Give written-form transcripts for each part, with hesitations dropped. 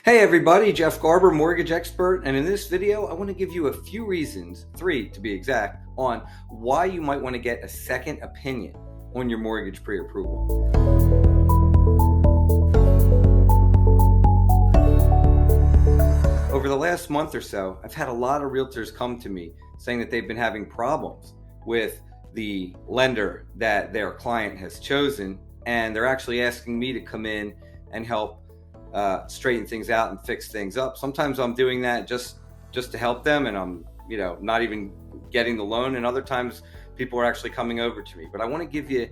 Hey everybody, Jeff Garber, mortgage expert, and in this video I want to give you a few reasons, 3 to be exact, on why you might want to get a second opinion on your mortgage pre-approval. Over the last month or so, I've had a lot of realtors come to me saying that they've been having problems with the lender that their client has chosen, and they're actually asking me to come in and help straighten things out and fix things up. Sometimes I'm doing that just to help them, and I'm not even getting the loan, and other times people are actually coming over to me. But I want to give you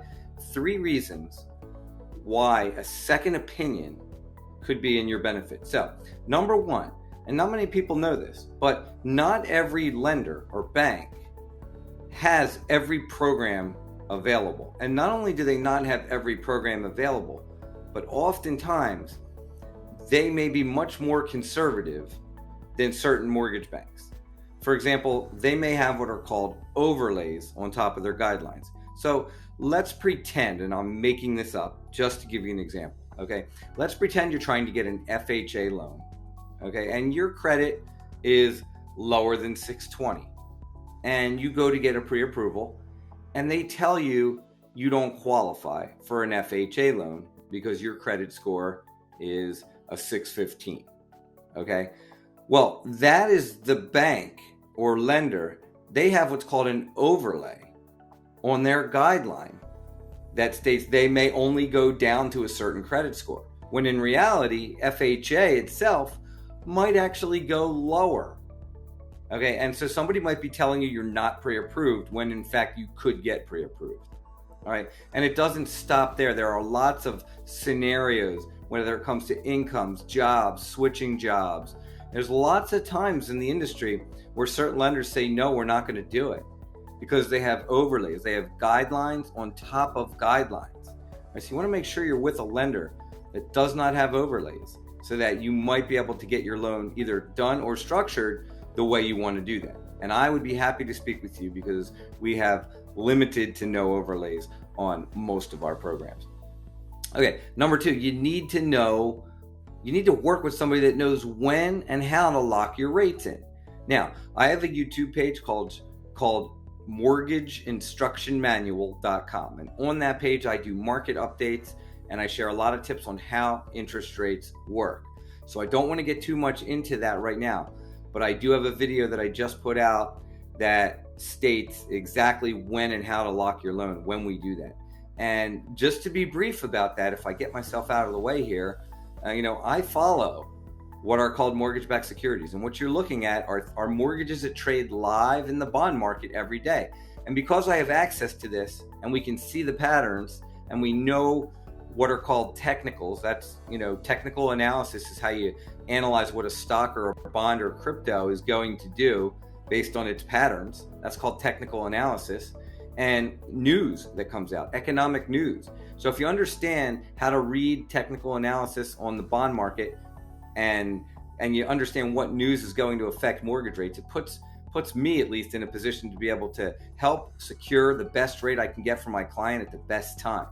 3 reasons why a second opinion could be in your benefit. So number 1, and not many people know this, but not every lender or bank has every program available. And not only do they not have every program available, but oftentimes they may be much more conservative than certain mortgage banks. For example, they may have what are called overlays on top of their guidelines. So let's pretend, and I'm making this up just to give you an example, okay? Let's pretend you're trying to get an FHA loan, okay? And your credit is lower than 620. And you go to get a pre-approval, and they tell you you don't qualify for an FHA loan because your credit score is a 615, okay? Well, that is the bank or lender. They have what's called an overlay on their guideline that states they may only go down to a certain credit score, when in reality, FHA itself might actually go lower, okay? And so somebody might be telling you you're not pre-approved when in fact you could get pre-approved, all right? And it doesn't stop there. There are lots of scenarios, whether it comes to incomes, jobs, switching jobs. There's lots of times in the industry where certain lenders say, no, we're not going to do it because they have overlays. They have guidelines on top of guidelines. Right? So you want to make sure you're with a lender that does not have overlays so that you might be able to get your loan either done or structured the way you want to do that. And I would be happy to speak with you because we have limited to no overlays on most of our programs. Okay, number 2, you need to work with somebody that knows when and how to lock your rates in. Now, I have a YouTube page called mortgageinstructionmanual.com, and on that page I do market updates and I share a lot of tips on how interest rates work. So I don't want to get too much into that right now, but I do have a video that I just put out that states exactly when and how to lock your loan when we do that. And just to be brief about that, if I get myself out of the way here, I follow what are called mortgage-backed securities. And what you're looking at are mortgages that trade live in the bond market every day. And because I have access to this and we can see the patterns and we know what are called technicals, that's, technical analysis is how you analyze what a stock or a bond or crypto is going to do based on its patterns. That's called technical analysis. And news that comes out, economic news. So if you understand how to read technical analysis on the bond market and you understand what news is going to affect mortgage rates, it puts me at least in a position to be able to help secure the best rate I can get for my client at the best time.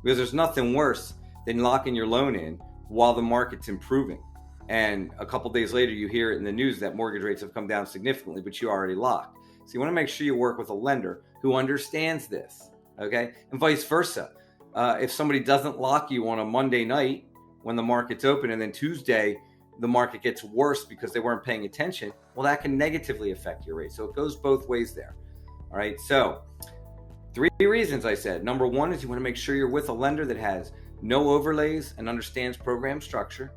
Because there's nothing worse than locking your loan in while the market's improving. And a couple days later you hear it in the news that mortgage rates have come down significantly, but you already locked. So you want to make sure you work with a lender who understands this, okay? And vice versa. If somebody doesn't lock you on a Monday night when the market's open and then Tuesday the market gets worse because they weren't paying attention, well, that can negatively affect your rate. So it goes both ways there, all right? So 3 reasons I said. Number 1 is you want to make sure you're with a lender that has no overlays and understands program structure.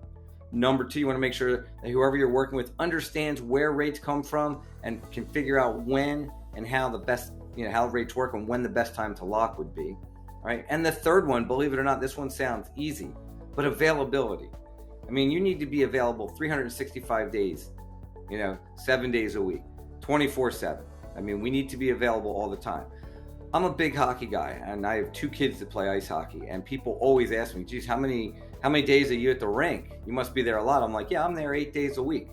Number 2, you want to make sure that whoever you're working with understands where rates come from and can figure out when and how the best, how rates work and when the best time to lock would be, right? And the 3rd one, believe it or not, this one sounds easy, but availability. I mean, you need to be available 365 days, 7 days a week, 24/7. I mean, we need to be available all the time. I'm a big hockey guy, and I have 2 kids that play ice hockey, and people always ask me, geez, how many days are you at the rink? You must be there a lot. I'm like, yeah, I'm there 8 days a week.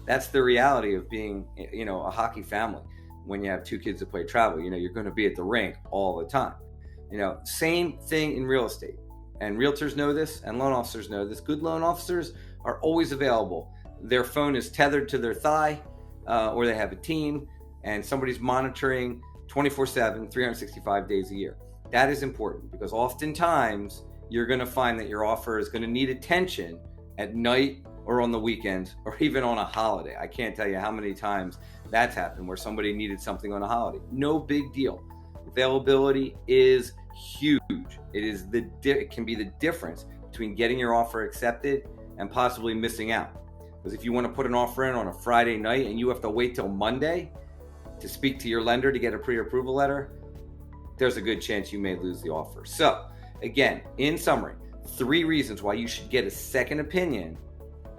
That's the reality of being, a hockey family. When you have 2 kids that play travel, you're going to be at the rink all the time. Same thing in real estate. and realtors know this, and loan officers know this. Good loan officers are always available. Their phone is tethered to their thigh, or they have a team, and somebody's monitoring 24/7, 365 days a year. That is important because oftentimes you're going to find that your offer is going to need attention at night or on the weekends or even on a holiday. I can't tell you how many times that's happened where somebody needed something on a holiday. No big deal. Availability is huge. It can be the difference between getting your offer accepted and possibly missing out. Because if you want to put an offer in on a Friday night and you have to wait till Monday to speak to your lender to get a pre-approval letter, there's a good chance you may lose the offer. So again, in summary, 3 reasons why you should get a second opinion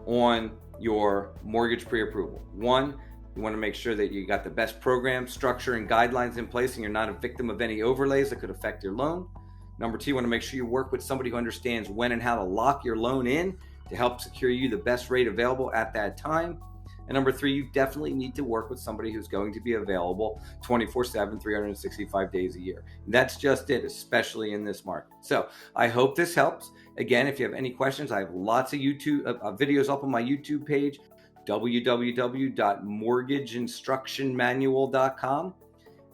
on your mortgage pre-approval. 1, you want to make sure that you got the best program, structure, and guidelines in place and you're not a victim of any overlays that could affect your loan. Number 2, you want to make sure you work with somebody who understands when and how to lock your loan in to help secure you the best rate available at that time. And number 3, you definitely need to work with somebody who's going to be available 24/7, 365 days a year. That's just it, especially in this market. So I hope this helps. Again, if you have any questions, I have lots of YouTube videos up on my YouTube page, www.mortgageinstructionmanual.com.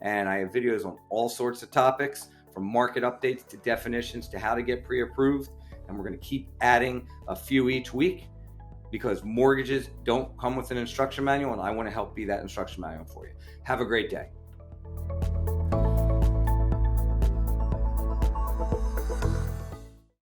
And I have videos on all sorts of topics, from market updates to definitions to how to get pre-approved. And we're going to keep adding a few each week, because mortgages don't come with an instruction manual, and I want to help be that instruction manual for you. Have a great day.